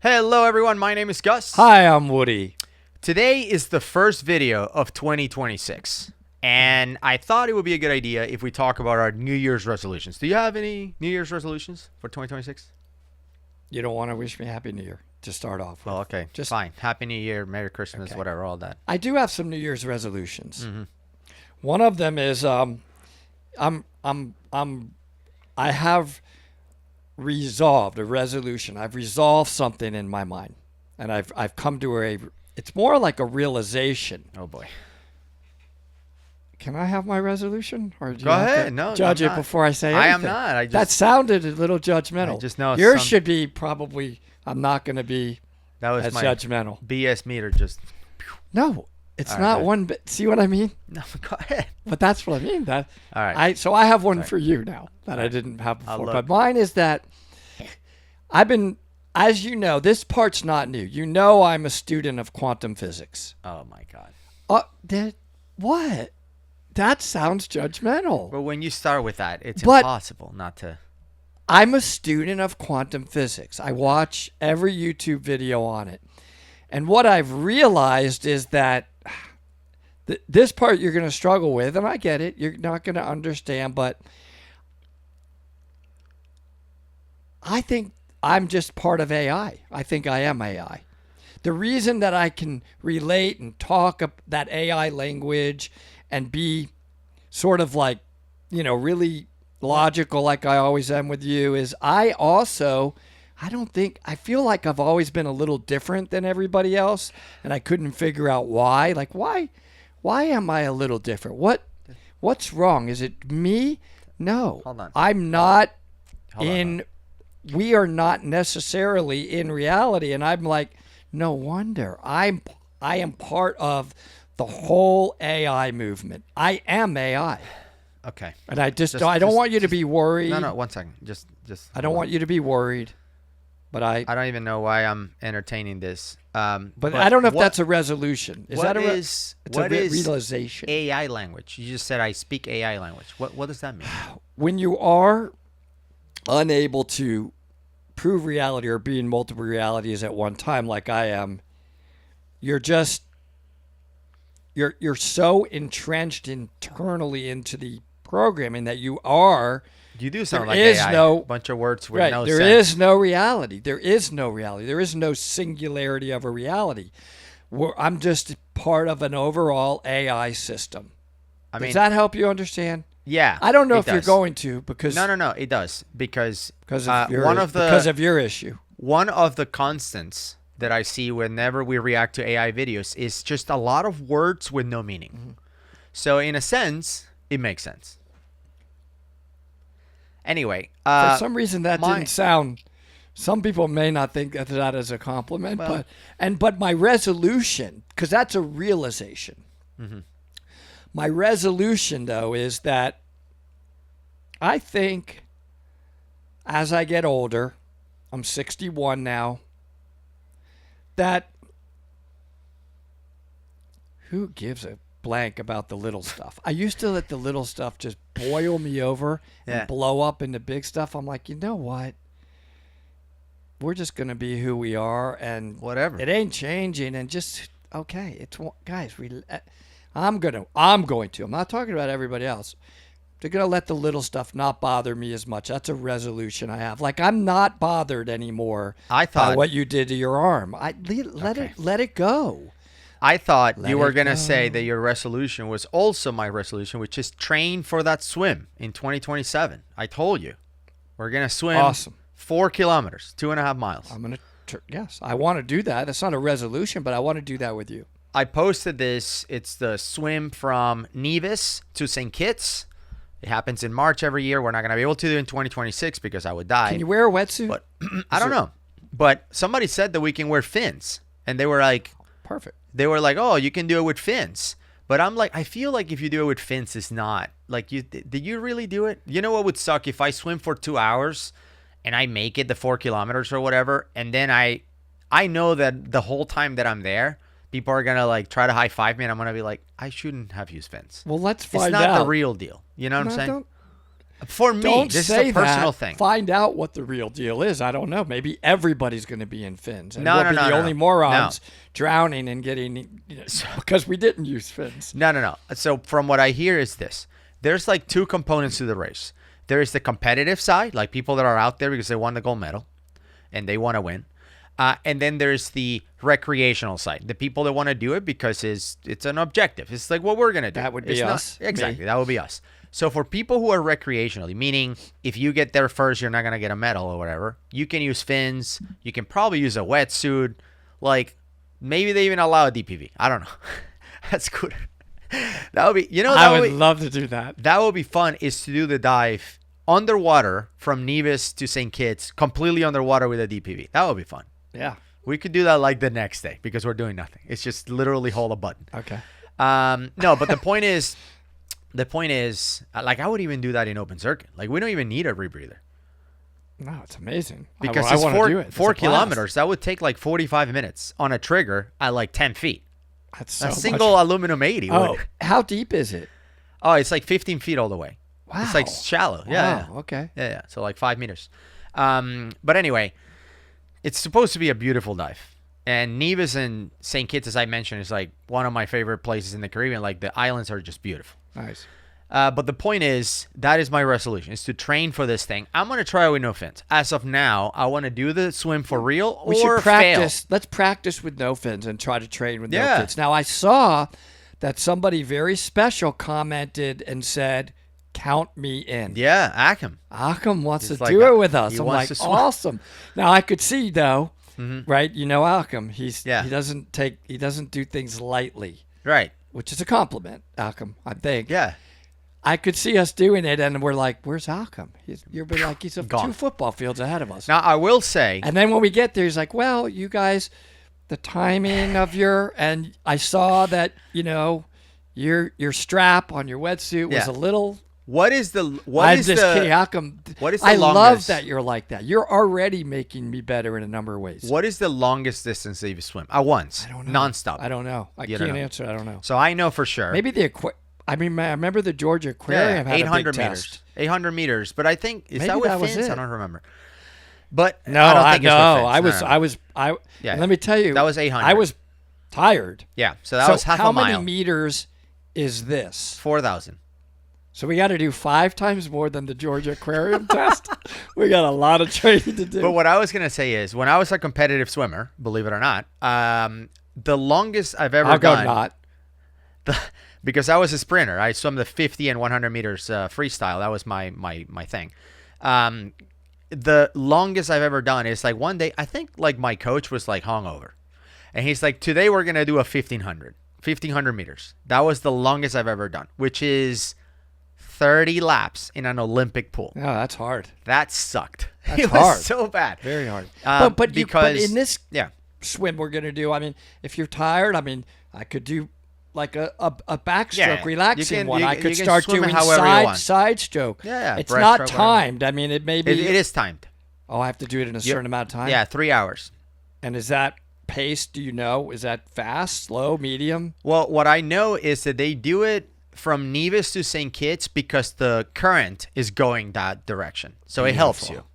Hello everyone, my name is Gus. Hi, I'm Woody. Today is the first video of 2026, and I thought it would be a good idea if we talk about our New Year's resolutions. Do you have any New Year's resolutions for 2026? You don't want to wish me Happy New Year to start off with. Well, okay, just fine. Happy New Year, Merry Christmas, Okay. whatever, all that. I do have some New Year's resolutions. One of them is I have resolved a resolution. I've resolved something in my mind, and I've come to it's more like a realization. Oh boy. Can I have my resolution, or do Go you have ahead. to No, judge I'm it not. before I say I anything? am not. That sounded a little judgmental. I just know yours some- should be probably. I'm not going to be That was as my judgmental. BS meter just... No, it's All right, not go ahead. one bit. See what I mean? No, go ahead. But that's what I mean. That All right. So I have one Sorry. for you now that I right. didn't have I'll before. look. But mine is that I've been, as you know, this part's not new. You know, I'm a student of quantum physics. Oh my God. What? That sounds judgmental. But when you start with that, it's But- impossible not to... I'm a student of quantum physics. I watch every YouTube video on it. And what I've realized is that this part you're going to struggle with, and I get it. You're not going to understand, but I think I'm just part of AI. I think I am AI. The reason that I can relate and talk that AI language and be sort of like, really logical like I always am with you is I feel like I've always been a little different than everybody else, and I couldn't figure out why. Like, why am I a little different? What's wrong? Is it me? No. Hold on. I'm not Hold on. we are not necessarily in reality, and I'm like, no wonder I am part of the whole AI movement. I am AI, Okay. and I don't want you to be worried. No, 1 second. Just. I don't want you to be worried, but I don't even know why I'm entertaining this. But I don't know if what- that's a resolution. Is that it's a realization? AI language? You just said I speak AI language. What does that mean? When you are unable to prove reality or be in multiple realities at one time, like I am, you're so entrenched internally into the programming that you are. You do sound There like is AI. no- Bunch of words with Right. no There sense. is no reality. There is no reality. There is no singularity of a reality. I'm just part of an overall AI system. I Does mean, that help you understand? yeah. I don't know it if you're does. going to because No, it does because because of your issue. one of the constants that I see whenever we react to AI videos is just a lot of words with no meaning. Mm-hmm. So in a sense, it makes sense. Anyway, For some reason, that my- didn't sound. Some people may not think of that as a compliment, Well- but my resolution, because that's a realization. Mm-hmm. My resolution, though, is that I think as I get older, I'm 61 now. That who gives a blank about the little stuff? I used to let the little stuff just boil me over Yeah. and blow up into big stuff. I'm like, you know what? We're just gonna be who we are, and whatever. it ain't changing. And just okay, guys. I'm going to. I'm not talking about everybody else. They're gonna let the little stuff not bother me as much. That's a resolution I have. Like I'm not bothered anymore I by thought what you did to your arm. Let it go. I thought Let you were it going to say go. that your resolution was also my resolution, which is train for that swim in 2027. I told you. We're going to swim Awesome. 4 kilometers, 2.5 miles. I'm gonna. Yes, I want to do that. That's not a resolution, but I want to do that with you. I posted this. It's the swim from Nevis to St. Kitts. It happens in March every year. We're not going to be able to do it in 2026 because I would die. Can you wear a wetsuit? But I don't know. But somebody said that we can wear fins. And they were like, Perfect. oh, you can do it with fins. But I'm like, I feel like if you do it with fins, it's not. Like, did you really do it? You know what would suck? If I swim for 2 hours and I make it the 4 kilometers or whatever, and then I know that the whole time that I'm there, people are going to, like, try to high-five me, and I'm going to be like, I shouldn't have used fins. Well, let's It's find not out. the real deal. You know what I'm saying? For me, Don't this say is a personal that. thing. Find out what the real deal is. I don't know. Maybe everybody's going to be in fins. And No, we'll no, be no, the no. only morons drowning and getting, because we didn't use fins. No. So from what I hear is this. There's like two components to the race. There is the competitive side, like people that are out there because they won the gold medal and they want to win. And then there's the recreational side, the people that want to do it because it's an objective. It's like what we're going to do. That would be It's us, Exactly. me. That would be us. So for people who are recreationally, meaning if you get there first, you're not going to get a medal or whatever, you can use fins. You can probably use a wetsuit. Like maybe they even allow a DPV. I don't know. That's good. That would be, I would love to do that. that would be fun is to do the dive underwater from Nevis to St. Kitts, completely underwater with a DPV. That would be fun. Yeah. We could do that like the next day because we're doing nothing. It's just literally hold a button. Okay. No, but the point is, like I would even do that in open circuit. Like we don't even need a rebreather No, it's amazing. because I it's want to do it. It's four a blast. kilometers. That would take like 45 minutes on a trigger at like 10 feet. That's so A much single aluminum 80. Oh, would. how deep is it? Oh, it's like 15 feet all the way. Wow. It's like shallow. Yeah. Wow, okay. Yeah. So like 5 meters. But anyway, it's supposed to be a beautiful dive. And Nevis and St. Kitts, as I mentioned, is like one of my favorite places in the Caribbean. Like the islands are just beautiful. Nice. But the point is, that is my resolution, is to train for this thing. I'm going to try with no fins. As of now, I want to do the swim for real We or should practice. fail. Let's practice with no fins and try to train with no Yeah. fins. Now, I saw that somebody very special commented and said, count me in. Yeah, Ackham. Akam wants He's to like do a- it with us. he I'm wants like, to swim. awesome. Now, I could see, though, right? You know Akam. Yeah. He doesn't do things lightly, Right. which is a compliment, Akam, I think. Yeah. I could see us doing it, and we're like, "Where's Akam?" You'll be like, "He's Gone. 2 football fields ahead of us." Now, I will say, And then when we get there, he's like, "Well, you guys, the timing of and I saw that your strap on your wetsuit was Yeah. a little." what is the I'm just kidding. Akam, what is the I love longest- that you're like that. You're already making me better in a number of ways. what is the longest distance that you've swim? Once. I don't know. Nonstop. I don't know. I You don't can't know. answer. I don't know. So I know for sure. Maybe I remember the Georgia Aquarium had 800 a big meters. test. 800 meters. But I think, is Maybe that with that was fins? it. I don't remember. But No, I don't think it's with fins. I was, No, no. I was, I. Yeah. Let me tell you, That was 800. I was tired. Yeah, so that was half how a mile. many meters is this? 4,000. So we got to do 5 times more than the Georgia Aquarium test. We got a lot of training to do. But what I was going to say is, when I was a competitive swimmer, believe it or not, the longest I've ever I'll go done, not. because I was a sprinter. I swam the 50 and 100 meters freestyle. That was my thing. The longest I've ever done is like one day, I think like my coach was like hungover. And he's like, today we're going to do a 1,500 meters. That was the longest I've ever done, which is 30 laps in an Olympic pool. Oh, that's hard. That sucked. That's it was hard. so bad. Very hard. Um, but because in this yeah. swim we're going to do, I mean, if you're tired, I mean, I could do like a backstroke Yeah, relaxing you can- one. you- I you could can start swim it doing however you want. side stroke. Yeah, It's breaststroke, not whatever. timed. I mean, it may be. It is timed. Oh, I have to do it in a certain amount of time. Yeah, 3 hours. And is that pace? Do you know? Is that fast, slow, medium? Well, what I know is that they do it from Nevis to St. Kitts because the current is going that direction. So it helps you. Beautiful.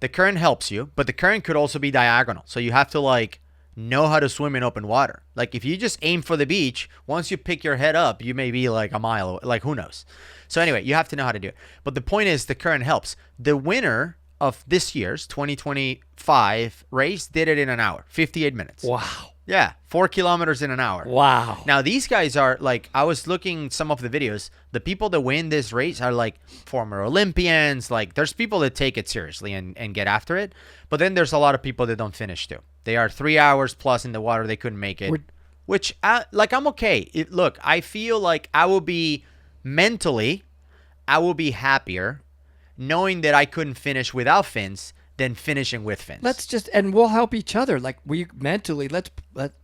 The current helps you, but the current could also be diagonal. So you have to like know how to swim in open water. Like if you just aim for the beach, once you pick your head up, you may be like a mile away. Like who knows? So anyway, you have to know how to do it. But the point is the current helps. The winner of this year's 2025 race did it in an hour, 58 minutes. Wow. Yeah, 4 kilometers in an hour. Wow. Now these guys are like, I was looking some of the videos. The people that win this race are like former Olympians. Like there's people that take it seriously and get after it. But then there's a lot of people that don't finish too. They are 3 hours plus in the water. They couldn't make it. Which like I'm okay. Look, I feel like I will be mentally, I will be happier knowing that I couldn't finish without fins than finishing with fins. And we'll help each other. Like we mentally, let's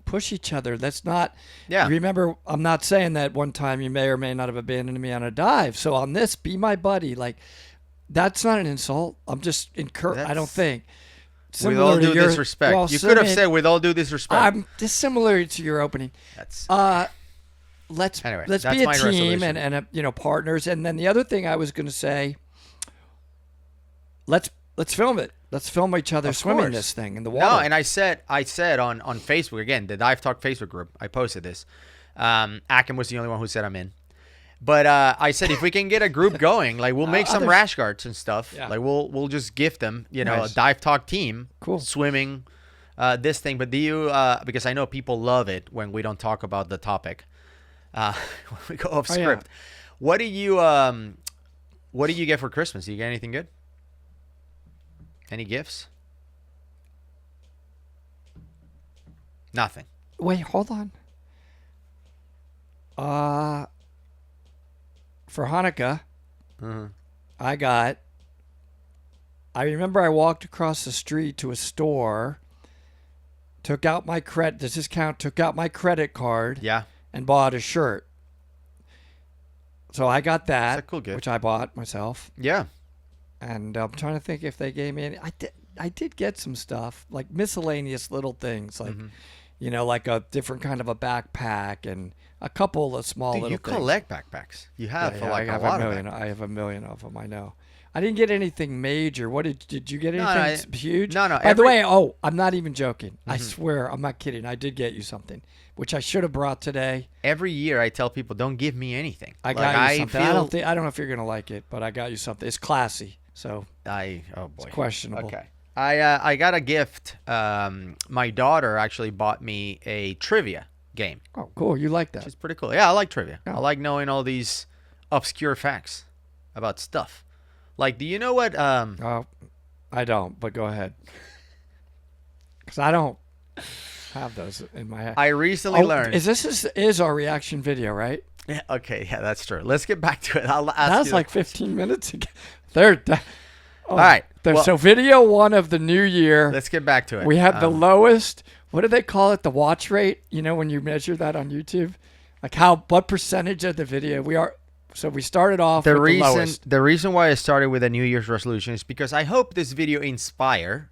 push each other. Let's not. Yeah. Remember, I'm not saying that one time you may or may not have abandoned me on a dive. So on this, be my buddy. Like that's not an insult. I'm just I don't think. With all Similar to due your- disrespect. well, You could have Simeon, said with all due disrespect. I'm dissimilar to your opening. That's Let's Anyway, let's that's be a my team resolution. and partners. And then the other thing I was going to say let's film it. Let's film each other Of swimming course. this thing in the water. No, and I said on Facebook again, the Dive Talk Facebook group. I posted this. Akim was the only one who said I'm in. But I said if we can get a group going, like we'll make some others- rash guards and stuff. Yeah. Like we'll just gift them, Nice. a Dive Talk team, Cool. swimming, this thing. But do you? Because I know people love it when we don't talk about the topic. When we go off Oh, yeah. script. What do you get for Christmas? Do you get anything good? Any gifts? Nothing. Wait, hold on. For Hanukkah, Mhm. I remember I walked across the street to a store, took out my does this count? Took out my credit card Yeah. and bought a shirt. So I got that, That's a cool gift. which I bought myself. Yeah. And I'm trying to think if they gave me any. I did get some stuff, like miscellaneous little things, like, like a different kind of a backpack and a couple of small Dude, little you things. collect backpacks. You have for like I a have lot a of million. them. I have a million of them. I know. I didn't get anything major. What did you get? No, Anything no, huge? no, no, By the every- way, I'm not even joking. I swear, I'm not kidding. I did get you something, which I should have brought today. Every year I tell people, don't give me anything. I Like, got you something. Feel, I don't know if you're gonna like it, but I got you something. It's classy, so oh boy. it's questionable. Okay. I got a gift. My daughter actually bought me a trivia game. Oh, cool. You like that? Which is pretty cool. Yeah, I like trivia. Yeah. I like knowing all these obscure facts about stuff. Like, do you know what? Oh, I don't. But go ahead, because I don't have those in my head. I recently learned. Is our reaction video, right? Yeah, okay, yeah, that's true. Let's get back to it. I'll ask That was you like 15 minutes ago. They're All right. Well, so video 1 of the new year. let's get back to it. We had the lowest. What do they call it? The watch rate. You know, when you measure that on YouTube, like what percentage of the video we are. So we started off with the lowest. The reason why I started with a New Year's resolution is because I hope this video inspires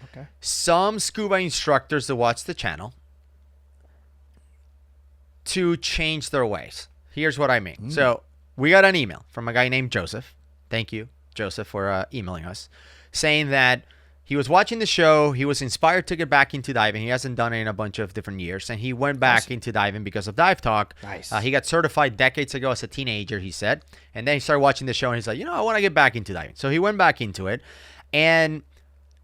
Okay. some scuba instructors that watch the channel to change their ways. Here's what I mean. So we got an email from a guy named Joseph. Thank you, Joseph, for emailing us, saying that he was watching the show. He was inspired to get back into diving. He hasn't done it in a bunch of different years, and he went back into diving because of Dive Talk. Nice. He got certified decades ago as a teenager, he said, and then he started watching the show, and he's like, I want to get back into diving. So he went back into it, and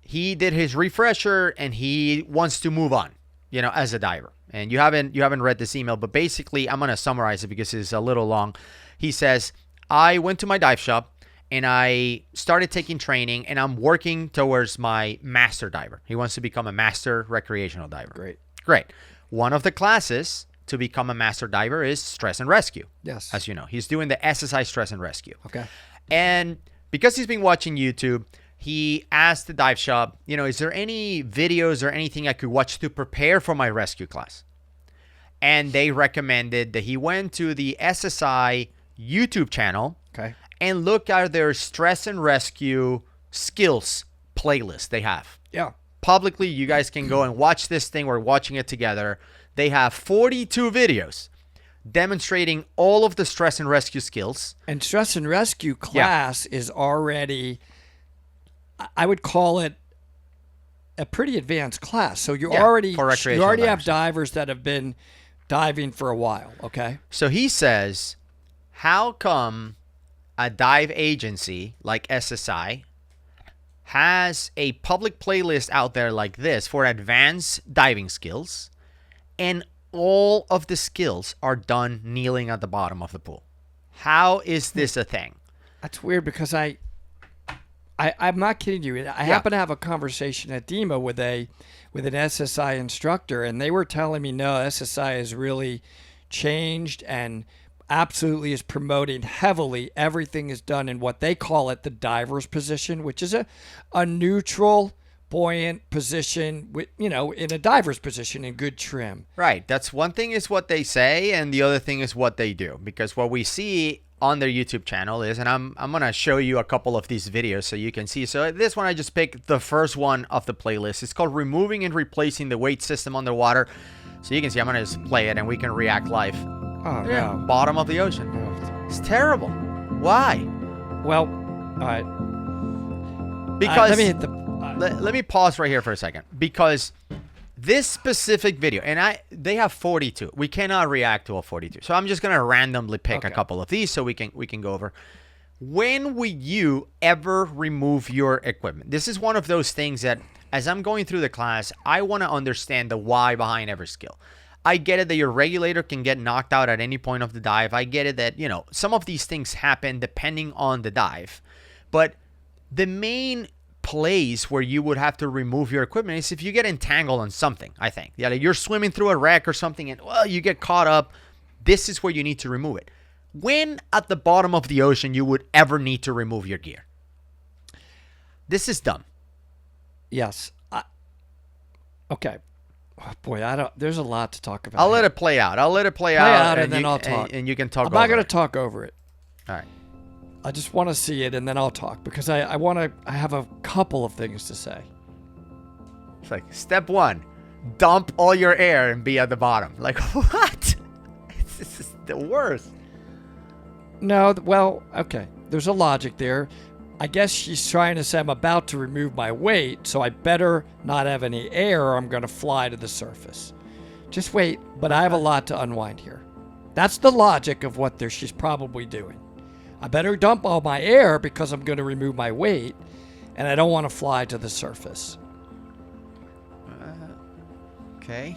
he did his refresher, and he wants to move on, as a diver. And you haven't read this email, but basically, I'm gonna summarize it because it's a little long. He says, I went to my dive shop and I started taking training, and I'm working towards my master diver. He wants to become a master recreational diver. Great. One of the classes to become a master diver is stress and rescue. Yes. As you know, he's doing the SSI stress and rescue. Okay. And because he's been watching YouTube, he asked the dive shop, is there any videos or anything I could watch to prepare for my rescue class? And they recommended that he went to the SSI YouTube channel Okay. and look at their stress and rescue skills playlist they have. Yeah. Publicly, you guys can go and watch this thing. We're watching it together. They have 42 videos demonstrating all of the stress and rescue skills. And stress and rescue class is already, I would call it a pretty advanced class. So you Yeah, already for recreational have divers. divers that have been diving for a while. Okay. So he says, how come a dive agency like SSI has a public playlist out there like this for advanced diving skills, and all of the skills are done kneeling at the bottom of the pool? How is this a thing? That's weird because I'm not kidding you. I happened to have a conversation at DEMA with an SSI instructor, and they were telling me, no, SSI has really changed and absolutely is promoting heavily. Everything is done in what they call it the diver's position, which is a neutral, buoyant position with, in a diver's position in good trim. Right. That's one thing is what they say, and the other thing is what they do. Because what we see on their YouTube channel is, and I'm going to show you a couple of these videos so you can see. So this one, I just picked the first one of the playlist. It's called Removing and Replacing the Weight System Underwater. So you can see, I'm going to just play it and we can react live. Oh, Yeah, no. bottom of the ocean. No. It's terrible. Why? Well, all right. Because let me hit the. let me pause right here for a second, because this specific video, and they have 42. We cannot react to all 42. So I'm just gonna randomly pick a couple of these so we can go over. When will you ever remove your equipment? This is one of those things that, as I'm going through the class, I want to understand the why behind every skill. I get it that your regulator can get knocked out at any point of the dive. I get it that, you know, some of these things happen depending on the dive. But the main place where you would have to remove your equipment is if you get entangled on something, I think. Yeah, like you're swimming through a wreck or something and, well, you get caught up. This is where you need to remove it. When at the bottom of the ocean you would ever need to remove your gear? This is dumb. Yes. Okay. Oh, boy, there's a lot to talk about. I'll let it play out. Play out and then I'll talk. And you can talk. I'm not going to talk over it. All right. I just want to see it, and then I'll talk, because I have a couple of things to say. It's like, step 1, dump all your air and be at the bottom. Like, what? This is the worst. No, well, okay. There's a logic there. I guess she's trying to say I'm about to remove my weight, so I better not have any air or I'm going to fly to the surface. Just wait, but I have a lot to unwind here. That's the logic of what she's probably doing. I better dump all my air because I'm going to remove my weight, and I don't want to fly to the surface. Okay.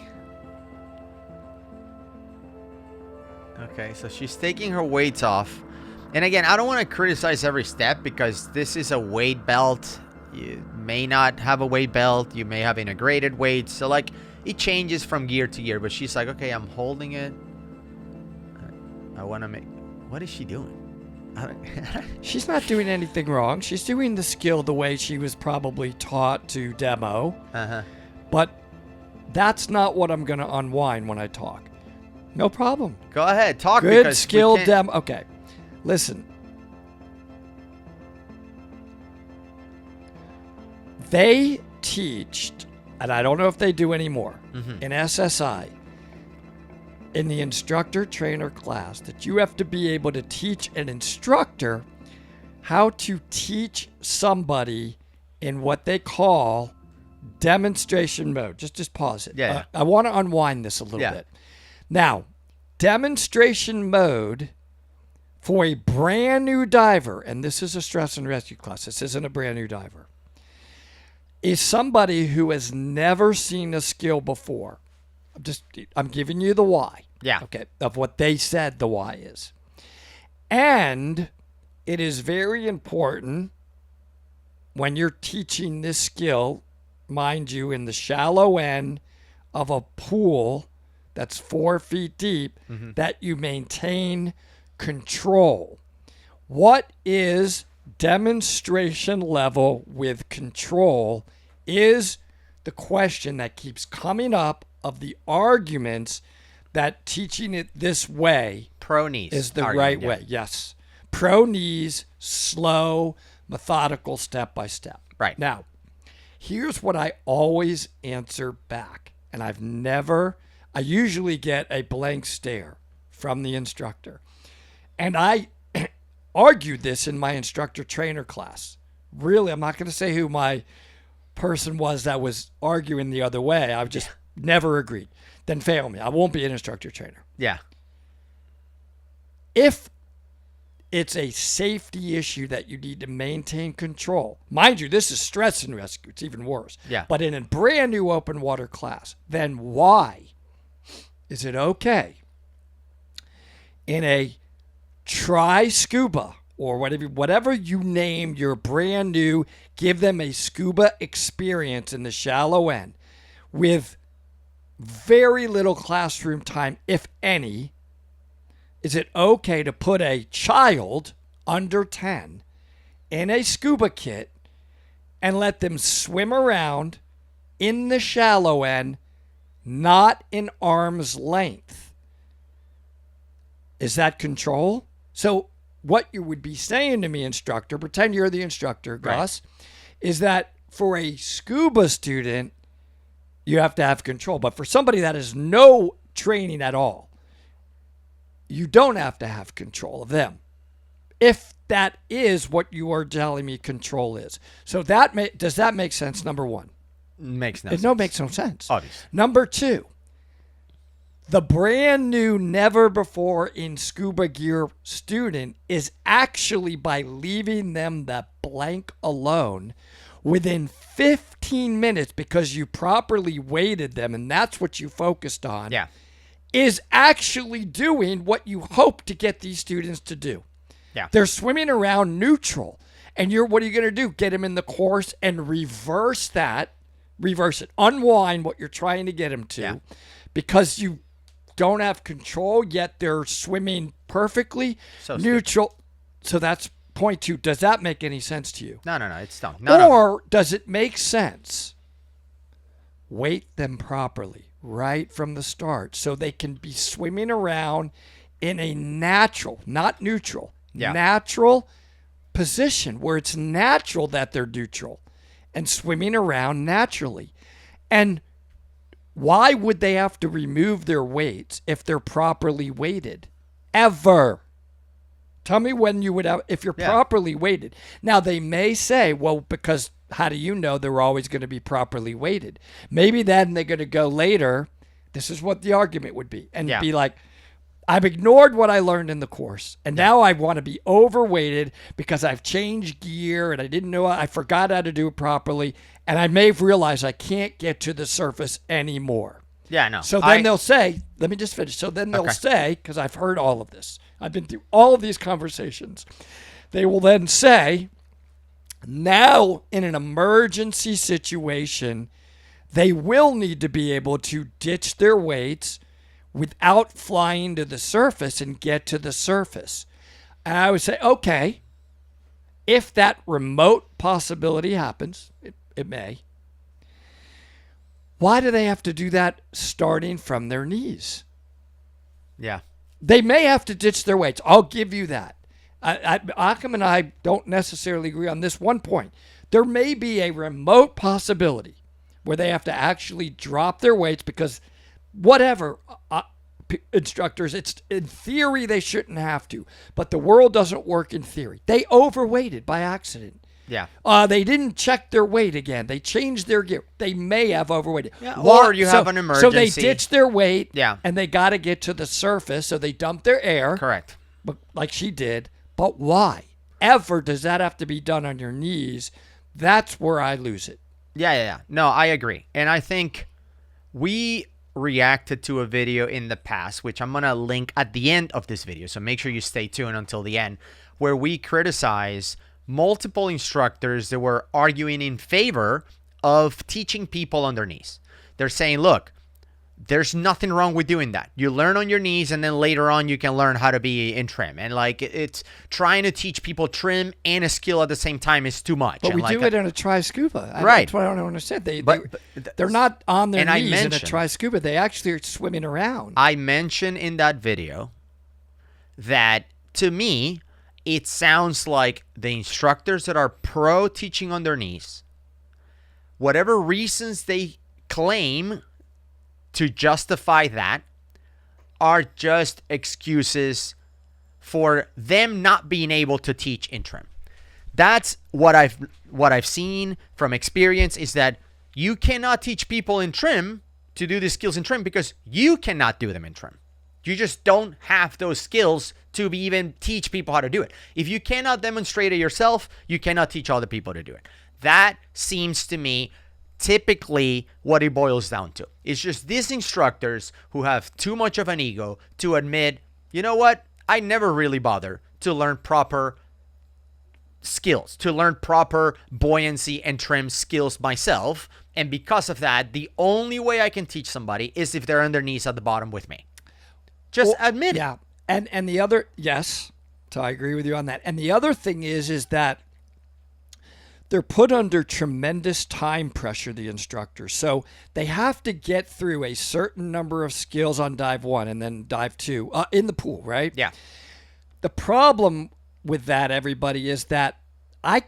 Okay, so she's taking her weights off. And again, I don't want to criticize every step, because this is a weight belt. You may not have a weight belt. You may have integrated weights. So, like, it changes from gear to gear. But she's like, okay, I'm holding it. I want to make... What is she doing? She's not doing anything wrong. She's doing the skill the way she was probably taught to demo. Uh-huh. But that's not what I'm going to unwind when I talk. No problem. Go ahead. Talk. Good skill demo. Okay. Listen. They teach, and I don't know if they do anymore, in SSI, in the instructor trainer class, that you have to be able to teach an instructor how to teach somebody in what they call demonstration mode. Just pause it. Yeah. I want to unwind this a little bit. Now, demonstration mode for a brand new diver, and this is a stress and rescue class, this isn't a brand new diver, is somebody who has never seen a skill before. I'm giving you the why. Yeah. Okay. Of what they said the why is. And it is very important when you're teaching this skill, mind you, in the shallow end of a pool that's 4 feet deep, that you maintain control. What is demonstration level with control is the question that keeps coming up of the arguments that teaching it this way pro knees is the right way. Yes. Pro knees, slow, methodical, step by step. Right. Now, here's what I always answer back. And I usually get a blank stare from the instructor. And I argued this in my instructor trainer class. Really, I'm not going to say who my person was that was arguing the other way. I've just never agreed. Then fail me. I won't be an instructor trainer. Yeah. If it's a safety issue that you need to maintain control, mind you, this is stress and rescue. It's even worse. Yeah. But in a brand new open water class, then why is it okay in a try scuba or whatever you name your brand new, give them a scuba experience in the shallow end with very little classroom time, if any? Is it okay to put a child under 10 in a scuba kit and let them swim around in the shallow end, not in arm's length? Is that control? So what you would be saying to me, instructor, pretend you're the instructor, Gus, is that for a scuba student, you have to have control. But for somebody that has no training at all, you don't have to have control of them. if that is what you are telling me control is. So does that make sense? Number one, Makes no it sense. makes no sense. Obviously. Number two, the brand new, never before in scuba gear student is actually by leaving them the blank alone within 15 minutes because you properly weighted them and that's what you focused on. Yeah. Is actually doing what you hope to get these students to do. Yeah. They're swimming around neutral. And what are you going to do? Get them in the course and reverse it. Unwind what you're trying to get them to. Yeah. Because you don't have control, yet they're swimming perfectly So neutral. So that's point two. Does that make any sense to you? No, it's dumb. No. Or does it make sense? Weight them properly right from the start so they can be swimming around in a natural, not neutral, natural position where it's natural that they're neutral and swimming around naturally. And why would they have to remove their weights if they're properly weighted? Ever. Tell me when you would have, if you're properly weighted. Now, they may say, well, because how do you know they're always going to be properly weighted? Maybe then they're going to go later. This is what the argument would be. And be like, I've ignored what I learned in the course. And now I want to be overweighted because I've changed gear and I didn't know, I forgot how to do it properly. And I may have realized I can't get to the surface anymore. Yeah, no. So then they'll say, let me just finish. So then they'll say, because I've heard all of this, I've been through all of these conversations. They will then say, now in an emergency situation, they will need to be able to ditch their weights without flying to the surface and get to the surface. And I would say, okay, if that remote possibility happens, it may, why do they have to do that starting from their knees? Yeah. They may have to ditch their weights. I'll give you that. Akam and I don't necessarily agree on this one point. There may be a remote possibility where they have to actually drop their weights because whatever, instructors, it's in theory they shouldn't have to, but the world doesn't work in theory. They overweighted by accident. Yeah. They didn't check their weight again. They changed their gear. They may have overweighted. Yeah, or you have an emergency. So they ditched their weight. Yeah. And they got to get to the surface. So they dumped their air. Correct. But like she did. But why? Ever does that have to be done on your knees? That's where I lose it. Yeah. No, I agree. And I think we reacted to a video in the past, which I'm going to link at the end of this video. So make sure you stay tuned until the end, where we criticize multiple instructors that were arguing in favor of teaching people on their knees. They're saying, look, there's nothing wrong with doing that. You learn on your knees and then later on you can learn how to be in trim. And like it's trying to teach people trim and a skill at the same time is too much. But and we like do it in a tri-scuba. Right. That's what I don't understand. They're But not on their and I knees in a mentioned- tri-scuba. They actually are swimming around. I mentioned in that video that to me, it sounds like the instructors that are pro teaching on their knees, whatever reasons they claim to justify that, are just excuses for them not being able to teach in trim. That's what I've seen from experience, is that you cannot teach people in trim to do the skills in trim because you cannot do them in trim. You just don't have those skills to even teach people how to do it. If you cannot demonstrate it yourself, you cannot teach other people to do it. That seems to me typically what it boils down to. It's just these instructors who have too much of an ego to admit, you know what? I never really bother to learn proper skills, to learn proper buoyancy and trim skills myself. And because of that, the only way I can teach somebody is if they're on their knees at the bottom with me. Just admit it. Yeah. And the other, yes, so I agree with you on that. And the other thing is that they're put under tremendous time pressure, the instructors. So they have to get through a certain number of skills on dive 1 and then dive 2 in the pool, right? Yeah. The problem with that, everybody, is that I'll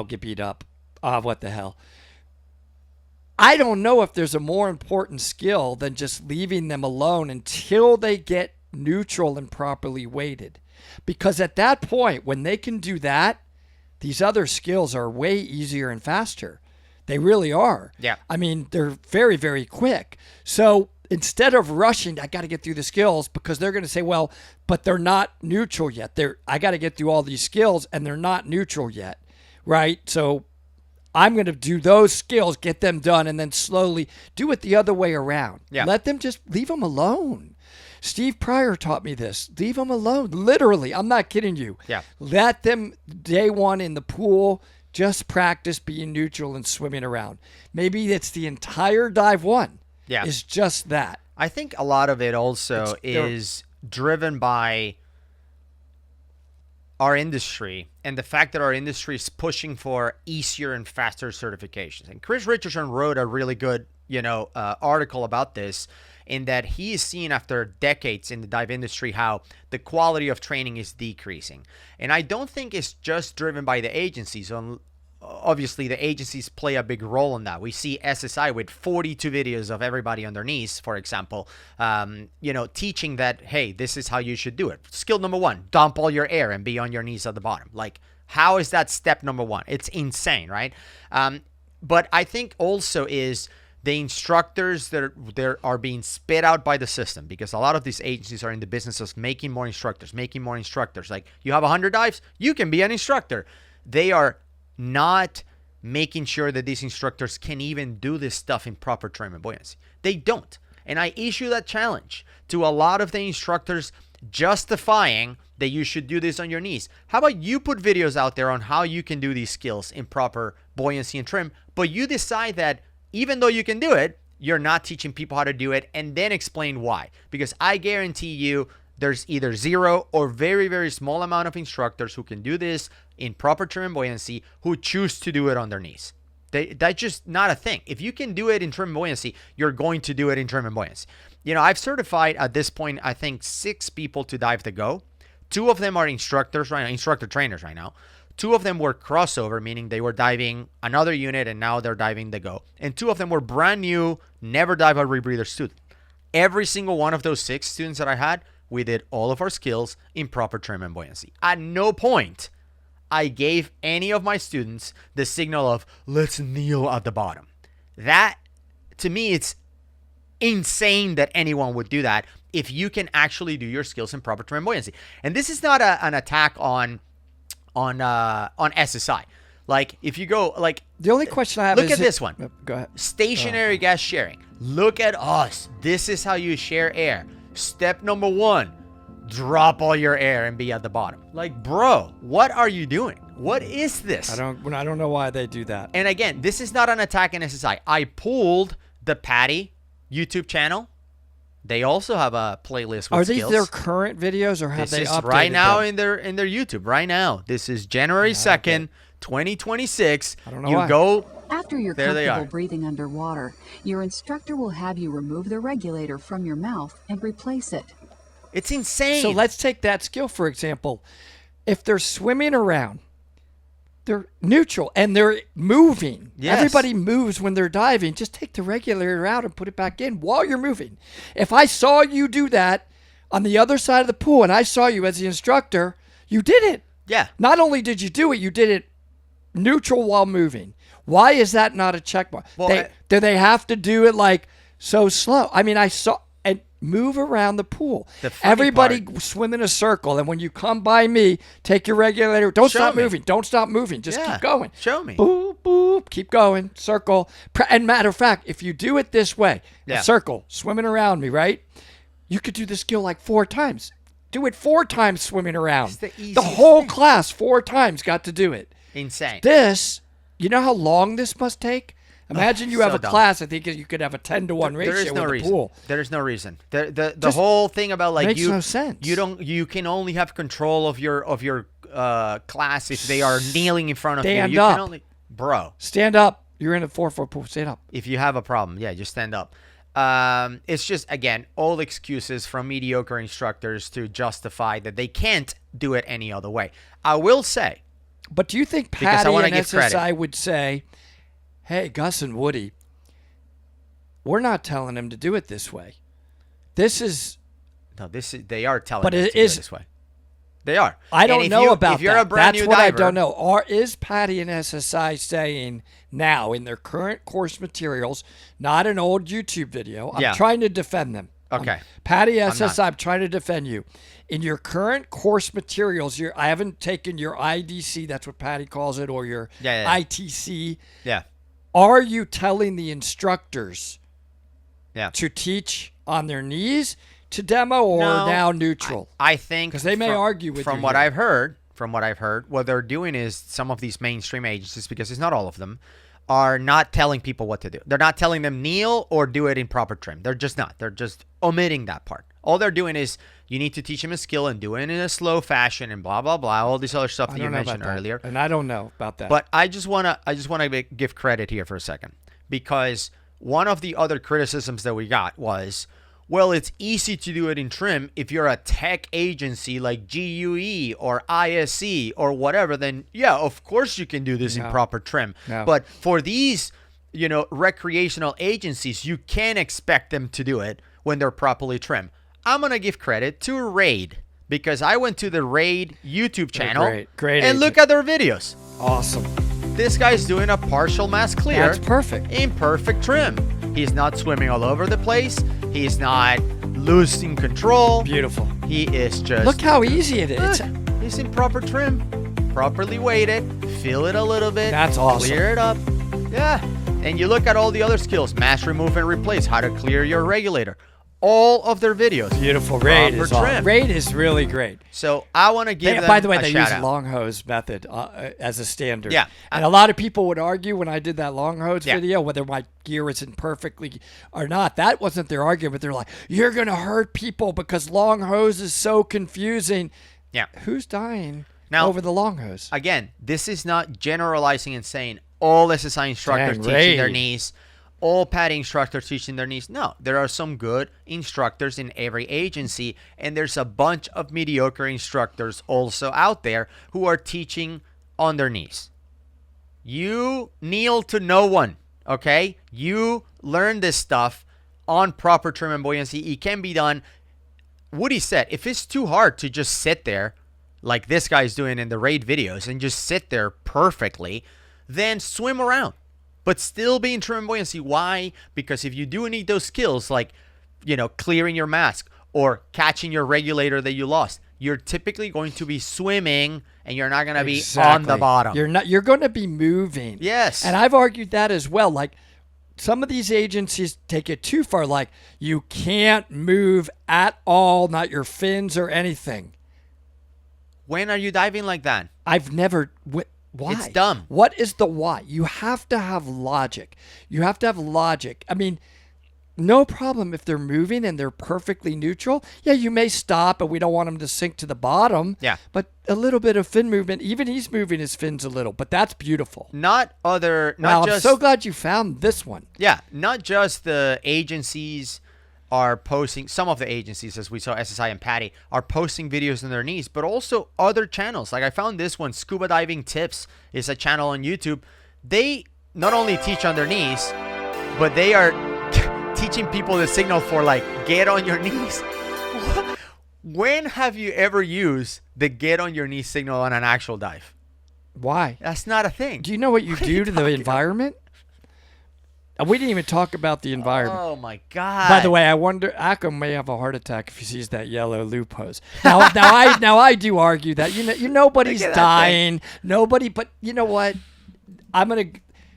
get beat up. What the hell? I don't know if there's a more important skill than just leaving them alone until they get neutral and properly weighted. Because at that point, when they can do that, these other skills are way easier and faster. They really are. Yeah. I mean, they're very, very quick. So instead of rushing, I got to get through the skills, because they're going to say, well, but they're not neutral yet. I got to get through all these skills and they're not neutral yet. Right? So I'm going to do those skills, get them done, and then slowly do it the other way around. Yeah. Let them just leave them alone. Steve Pryor taught me this. Leave them alone. Literally. I'm not kidding you. Yeah. Let them, day one in the pool, just practice being neutral and swimming around. Maybe it's the entire dive one. Yeah. Is just that. I think a lot of it also is driven by our industry and the fact that our industry is pushing for easier and faster certifications. And Chris Richardson wrote a really good, article about this, in that he is seeing after decades in the dive industry how the quality of training is decreasing. And I don't think it's just driven by the agencies. Obviously, the agencies play a big role in that. We see SSI with 42 videos of everybody on their knees, for example, teaching that, hey, this is how you should do it. Skill number 1, dump all your air and be on your knees at the bottom. Like, how is that step number 1? It's insane, right? But I think also is the instructors that are being spit out by the system, because a lot of these agencies are in the business of making more instructors. Like, you have 100 dives, you can be an instructor. They are not making sure that these instructors can even do this stuff in proper trim and buoyancy. They don't. And I issue that challenge to a lot of the instructors, justifying that you should do this on your knees. How about you put videos out there on how you can do these skills in proper buoyancy and trim, but you decide that even though you can do it, you're not teaching people how to do it, and then explain why. Because I guarantee you there's either zero or very, very small amount of instructors who can do this in proper trim and buoyancy who choose to do it on their knees. That's just not a thing. If you can do it in trim and buoyancy, you're going to do it in trim and buoyancy. I've certified at this point, I think 6 people to dive the Go. 2 of them are instructor trainers right now. 2 of them were crossover, meaning they were diving another unit and now they're diving the Go. And 2 of them were brand new, never dive a rebreather student. Every single one of those 6 students that I had, we did all of our skills in proper trim and buoyancy. At no point I gave any of my students the signal of, let's kneel at the bottom. That, to me, it's insane that anyone would do that if you can actually do your skills in proper trim and buoyancy. And this is not an attack on SSI. Like, if you go, like, the only question I have look is at this one. Go ahead. Stationary gas sharing. Look at us. This is how you share air. Step number 1, drop all your air and be at the bottom. Like, bro, what are you doing? What is this? I don't know why they do that. And again, this is not an attack on SSI. I pulled the Patty YouTube channel. They also have a playlist with Are these skills. their current videos, or have This they is updated right now them? in their YouTube. Right now, this is January 2nd, 2026. I don't know you why. go. After you're There they comfortable are. breathing underwater, your instructor will have you remove the regulator from your mouth and replace it. It's insane. So let's take that skill, for example. If they're swimming around, they're neutral and they're moving. Yes. Everybody moves when they're diving. Just take the regulator out and put it back in while you're moving. If I saw you do that on the other side of the pool and I saw you as the instructor, you did it. Yeah. Not only did you do it, you did it neutral while moving. Why is that not a check mark? Well, Do they have to do it like so slow? I mean, I saw and move around the pool. The funny Everybody part- swim in a circle, and when you come by me, take your regulator. Don't Show stop me. moving. Don't stop moving. Just Yeah. keep going. Show me. Boop boop. Keep going. Circle. And matter of fact, if you do it this way, Yeah. a circle, swimming around me, right? You could do the skill like 4 times. Do it 4 times swimming around. It's the The easiest whole thing. class 4 times got to do it. Insane. This, you know how long this must take? Imagine you have so a dumb. class. I think you could have a 10-to-1 ratio There is no with the reason. pool. There is no reason. The Just whole thing about like makes you no sense. You can only have control of your class if they are kneeling in front of you. Stand You up. can only, bro. Stand up. You're in a 4-foot pool. Stand up. If you have a problem, yeah, just stand up. It's just, again, all excuses from mediocre instructors to justify that they can't do it any other way. I will say, But do you think Because I Patty wanna and give SSI credit. would say, hey, Gus and Woody, we're not telling him to do it this way. This is, No, they are telling But them it to do is- it this way. They are. I And don't if know about if you're that. a brand That's new what diver, I don't know. Is Patty and SSI saying now in their current course materials, not an old YouTube video? I'm Yeah. trying to defend them. Okay. Patty not. SSI, I'm trying to defend you. In your current course materials, I haven't taken your IDC, that's what Patty calls it, or your Yeah. ITC. Yeah. Are you telling the instructors Yeah. to teach on their knees to demo or No, now neutral? I think 'Cause they may argue with from you what here. I've heard, what they're doing is some of these mainstream agencies, because it's not all of them, are not telling people what to do. They're not telling them kneel or do it in proper trim. They're just not. They're just omitting that part. All they're doing is you need to teach them a skill and do it in a slow fashion and blah blah blah. All this other stuff I that you don't know about mentioned that. earlier. And I don't know about that. But I just wanna give credit here for a second, because one of the other criticisms that we got was, well, it's easy to do it in trim if you're a tech agency like GUE or ISC or whatever. Then yeah, of course you can do this in No. proper trim. No. But for these, recreational agencies, you can expect them to do it when they're properly trimmed. I'm gonna give credit to Raid, because I went to the Raid YouTube channel great and look at their videos. awesome. This guy's doing a partial mass clear That's perfect. in perfect trim. He's not swimming all over the place. He's not losing control. Beautiful. He is just Look how easy it is. he's in proper trim, properly weighted. Fill it a little bit. That's awesome. Clear it up. Yeah. And you look at all the other skills: mass remove and replace, how to clear your regulator. All of their videos. Beautiful. Raid Proper is awesome. trim. Raid is really great. So I want to give them By the way, a they shout use out. long hose method as a standard. Yeah. And a lot of people would argue when I did that long hose Yeah. video whether my gear isn't perfectly or not. That wasn't their argument. They're like, you're going to hurt people because long hose is so confusing. Yeah. Who's dying Now- over the long hose? Again, this is not generalizing and saying all SSI instructors Dang, teaching their Raid. knees, all PADI instructors teaching their knees. No, there are some good instructors in every agency, and there's a bunch of mediocre instructors also out there who are teaching on their knees. You kneel to no one, okay? You learn this stuff on proper trim and buoyancy. It can be done. Woody said, if it's too hard to just sit there like this guy's doing in the Raid videos and just sit there perfectly, then swim around, but still be in trim and buoyancy. Why? Because if you do need those skills, like, clearing your mask or catching your regulator that you lost, you're typically going to be swimming and you're not going to be on the Exactly. bottom. You're going to be moving. Yes. And I've argued that as well. Like some of these agencies take it too far. Like you can't move at all, not your fins or anything. When are you diving like that? I've never. Why? It's dumb. What is the why? You have to have logic. You have to have logic. I mean, no problem if they're moving and they're perfectly neutral. Yeah, you may stop, and we don't want them to sink to the bottom. Yeah. But a little bit of fin movement, even he's moving his fins a little, but that's beautiful. Not Wow, I'm just so glad you found this one. Yeah, not just the agencies are posting, some of the agencies, as we saw, SSI and PADI, are posting videos on their knees, but also other channels. Like I found this one, Scuba Diving Tips, is a channel on YouTube. They not only teach on their knees, but they are teaching people the signal for like, get on your knees. When have you ever used the get on your knees signal on an actual dive? Why? That's not a thing. Do you know what you What are do you to the talking environment? We didn't even talk about the environment. Oh my God. By the way, I wonder Akam may have a heart attack if he sees that yellow loop hose. Now I do argue that nobody's Look at that dying, nobody. But you know what? I'm gonna.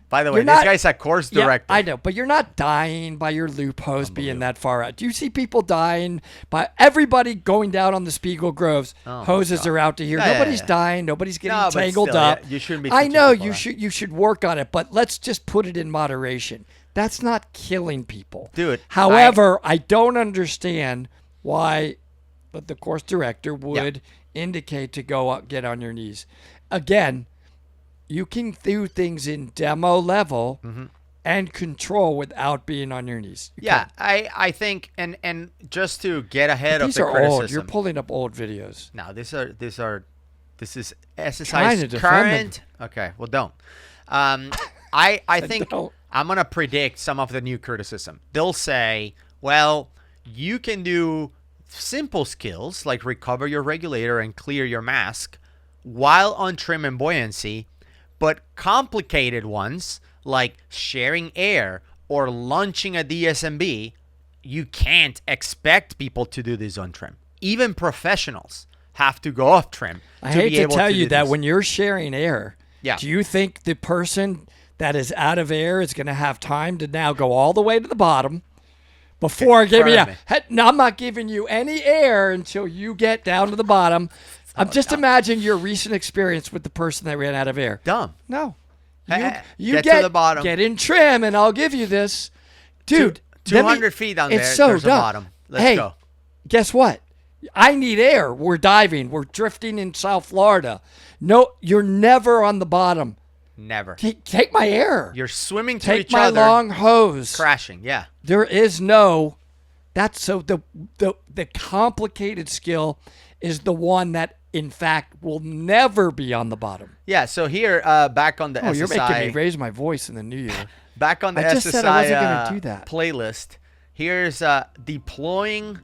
By the way, you're this not- guy's a course director. Yeah, I know, but you're not dying by your loop hose being that far out. Do you see people dying by everybody going down on the Spiegel Groves? Oh, my hoses God. are out to here. Yeah, Nobody's yeah. dying. Nobody's getting No, but tangled still, up. yeah, you shouldn't be I teaching know people that. you should work on it, but let's just put it in moderation. That's not killing people, Dude, However, I don't understand why the course director would indicate to go up, get on your knees. Again, you can do things in demo level and control without being on your knees. You Yeah, can. I think and just to get ahead of These the are criticism. old. You're pulling up old videos. No, this is Trying to SSI's defend current. Okay, well don't. I think Don't. I'm going to predict some of the new criticism. They'll say, well, you can do simple skills like recover your regulator and clear your mask while on trim and buoyancy, but complicated ones like sharing air or launching a DSMB, you can't expect people to do this on trim. Even professionals have to go off trim. I hate to tell you that this. when you're sharing air, do you think the person that is out of air is going to have time to now go all the way to the bottom before giving you? No, I'm not giving you any air until you get down to the bottom. I'm just imagining your recent experience with the person that ran out of air. Dumb. No. You get to the bottom. Get in trim, and I'll give you this. Dude. 200 feet down there, so there's a dumb. bottom. Let's go. Guess what? I need air. We're diving. We're drifting in South Florida. No, you're never on the bottom. Never. Take my air. You're swimming to Take each my other. long hose. Crashing, yeah. There is no. That's so the complicated skill is the one that in fact will never be on the bottom. Yeah. So here, back on the SSI. You're making me raise my voice in the new year. Back on the I just SSI said I wasn't gonna do that. playlist. Here's deploying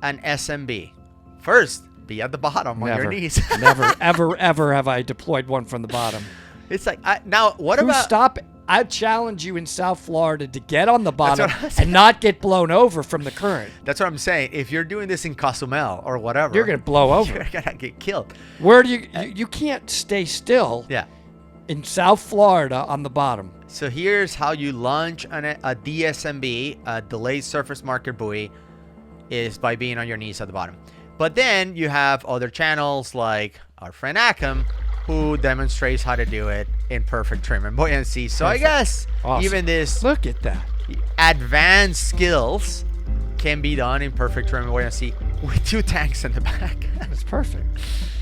an SMB. First, be at the bottom on your knees. Never, ever have I deployed one from the bottom. It's like now. What about stop? I challenge you in South Florida to get on the bottom and not get blown over from the current. That's what I'm saying. If you're doing this in Cozumel or whatever, you're gonna blow over. You're gonna get killed. Where do you can't stay still? Yeah. In South Florida on the bottom. So here's how you launch a DSMB, a delayed surface marker buoy, is by being on your knees at the bottom. But then you have other channels like our friend Akam, who demonstrates how to do it in perfect trim and buoyancy. So I guess even this look at that advanced skills can be done in perfect trim and buoyancy with 2 tanks in the back. It's perfect.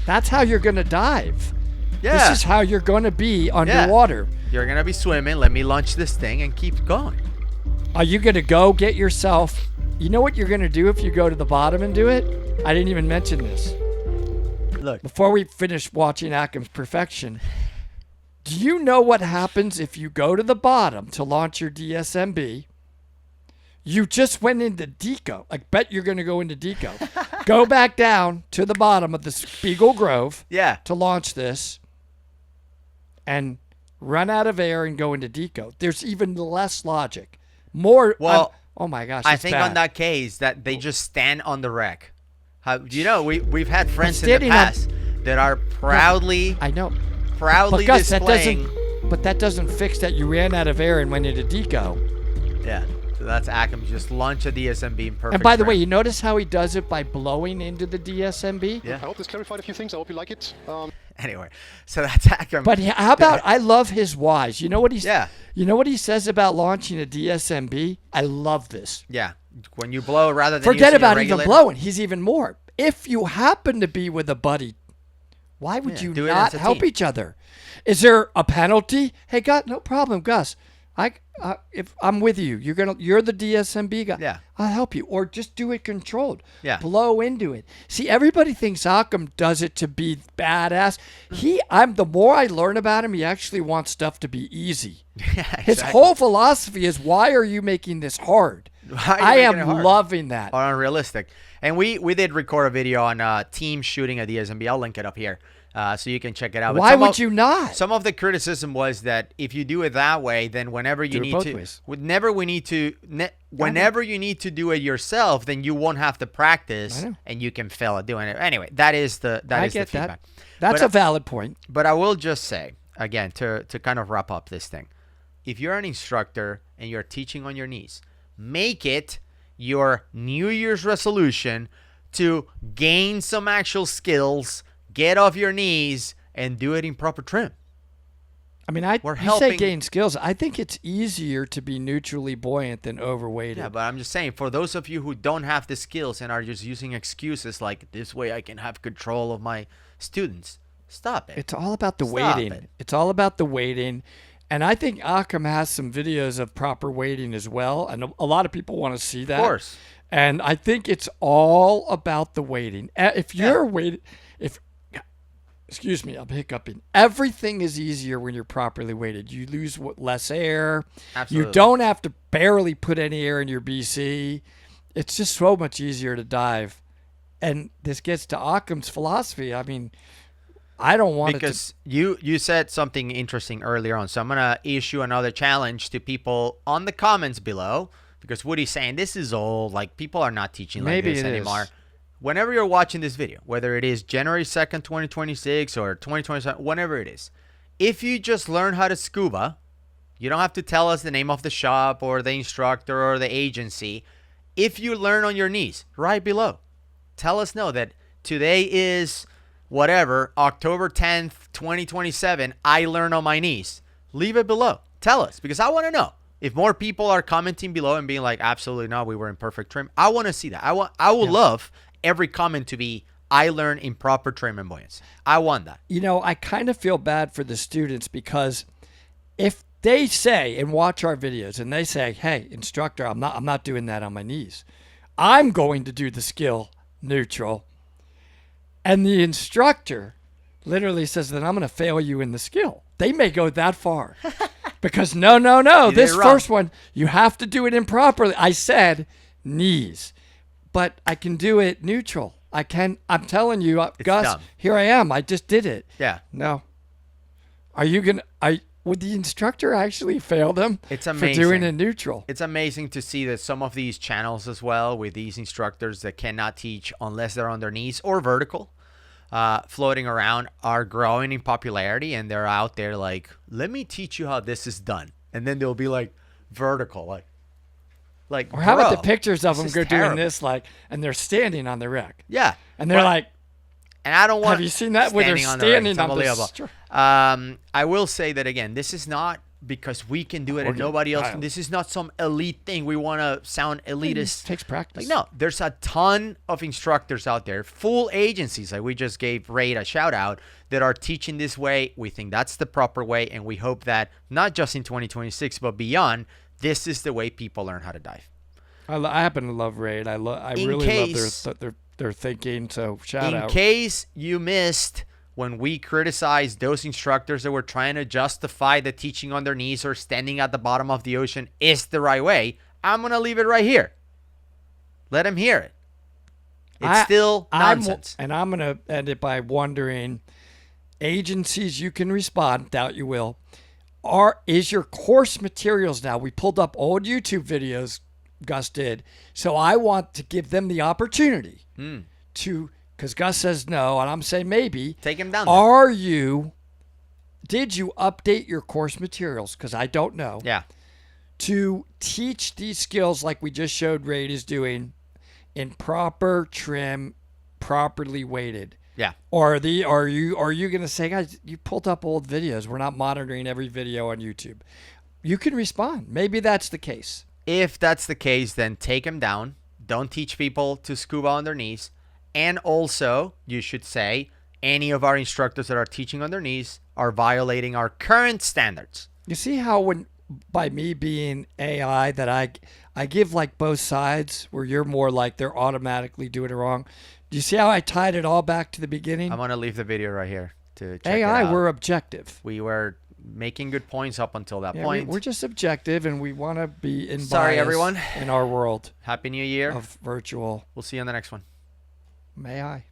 That's how you're gonna dive. Yeah. This is how you're gonna be underwater. You're gonna be swimming. Let me launch this thing and keep going. Are you gonna go get yourself? You know what you're gonna do if you go to the bottom and do it? I didn't even mention this. Look. Before we finish watching Akam's perfection, do you know what happens if you go to the bottom to launch your DSMB? You just went into DECO. I bet you're going to go into DECO. Go back down to the bottom of the Spiegel Grove to launch this and run out of air and go into DECO. There's even less logic. Oh my gosh, I think on that case that they just stand on the wreck. We've had friends in the past that are proudly proudly displaying. But that doesn't fix that you ran out of air and went into DECO. Yeah. So that's Akam. Just launch a DSMB in perfect. And by the way, you notice how he does it by blowing into the DSMB? Yeah. I hope this clarified a few things. I hope you like it. Anyway, so that's Akam. But how about I love his whys. You know what Yeah. You know what he says about launching a DSMB? I love this. Yeah. When you blow rather than forget using about your even regulator. blowing. He's even more. If you happen to be with a buddy, why would you not help each other? Is there a penalty? Hey, Gus, no problem, Gus. If I'm with you, you're the DSMB guy. Yeah. I'll help you, or just do it controlled. Yeah. Blow into it. See, everybody thinks Akam does it to be badass. The more I learn about him, he actually wants stuff to be easy. Yeah, exactly. His whole philosophy is, why are you making this hard? I am loving that. Or unrealistic. And we did record a video on team shooting a DSMB. I'll link it up here. So you can check it out. Why would you not? Some of the criticism was that if you do it that way, then whenever you need to do it yourself, then you won't have to practice and you can fail at doing it. Anyway, that is the feedback. That's a valid point. But I will just say, again, to kind of wrap up this thing, if you're an instructor and you're teaching on your knees, make it your New Year's resolution to gain some actual skills, get off your knees, and do it in proper trim. I mean, you say gain skills. I think it's easier to be neutrally buoyant than overweighted. Yeah, but I'm just saying, for those of you who don't have the skills and are just using excuses like, this way I can have control of my students, stop it. It's all about the weighting. It's all about the weighting. And I think Akam has some videos of proper weighting as well. And a lot of people want to see that. Of course. And I think it's all about the weighting. If you're weighted, excuse me, I'm hiccuping. Everything is easier when you're properly weighted. You lose less air. Absolutely. You don't have to barely put any air in your BC. It's just so much easier to dive. And this gets to Occam's philosophy. I mean, I don't want because you said something interesting earlier on. So I'm going to issue another challenge to people on the comments below, because Woody's saying this is old. Like, people are not teaching like Maybe this it is. anymore. Whenever you're watching this video, whether it is January 2nd, 2026 or 2027, whenever it is, if you just learn how to scuba, you don't have to tell us the name of the shop or the instructor or the agency. If you learn on your knees, right below, tell us no that today is whatever, October 10th, 2027, I learn on my knees. Leave it below. Tell us, because I want to know. If more people are commenting below and being like, absolutely not, we were in perfect trim, I want to see that. I will love every comment to be, I learned in proper trim and buoyancy. I want that. You know, I kind of feel bad for the students, because if they say and watch our videos and they say, hey, instructor, I'm not doing that on my knees. I'm going to do the skill neutral. And the instructor literally says that I'm going to fail you in the skill. They may go that far. Because no, You did this it wrong. first one, you have to do it improperly. I said knees, but I can do it neutral. I'm telling you, Gus, dumb. here I am. I just did it. Yeah. No. Would the instructor actually fail them It's for amazing. doing it neutral? It's amazing to see that some of these channels as well, with these instructors that cannot teach unless they're on their knees or vertical, floating around, are growing in popularity, and they're out there like, let me teach you how this is done. And then they'll be like vertical, like Or how about the bro, pictures of them this go is doing terrible. this, and they're standing on the wreck. Yeah. And they're But- like, and I don't want. have you seen that where they're the wreck. standing It's on the unbelievable. I will say that again. This is not because we can do it and nobody else can. This is not some elite thing. We want to sound elitist. It takes practice. Like, no, there's a ton of instructors out there, full agencies, like we just gave Raid a shout out, that are teaching this way. We think that's the proper way, and we hope that not just in 2026 but beyond, this is the way people learn how to dive. I happen to love Raid. I In really case- love their thinking. So shout In out. case you missed when we criticized those instructors that were trying to justify that teaching on their knees or standing at the bottom of the ocean is the right way, I'm going to leave it right here. Let them hear it. It's still nonsense. And I'm going to end it by wondering, agencies, you can respond, doubt you will, is your course materials now? We pulled up old YouTube videos, Gus did. So I want to give them the opportunity to, because Gus says no, and I'm saying maybe. Take him down. Did you update your course materials? Because I don't know. Yeah. To teach these skills like we just showed Raid is doing in proper trim, properly weighted. Yeah. Or are you going to say, guys, you pulled up old videos. We're not monitoring every video on YouTube. You can respond. Maybe that's the case. If that's the case, then take them down. Don't teach people to scuba on their knees. And also, you should say, any of our instructors that are teaching on their knees are violating our current standards. You see how by me being AI that I give like both sides, where you're more like they're automatically doing it wrong. Do you see how I tied it all back to the beginning? I'm going to leave the video right here to check AI, it out. we're objective. We were making good points up until that Yeah, point. we're just objective, and we want to be in Sorry, bias everyone. in our world Happy New Year. of virtual. We'll see you on the next one. May I?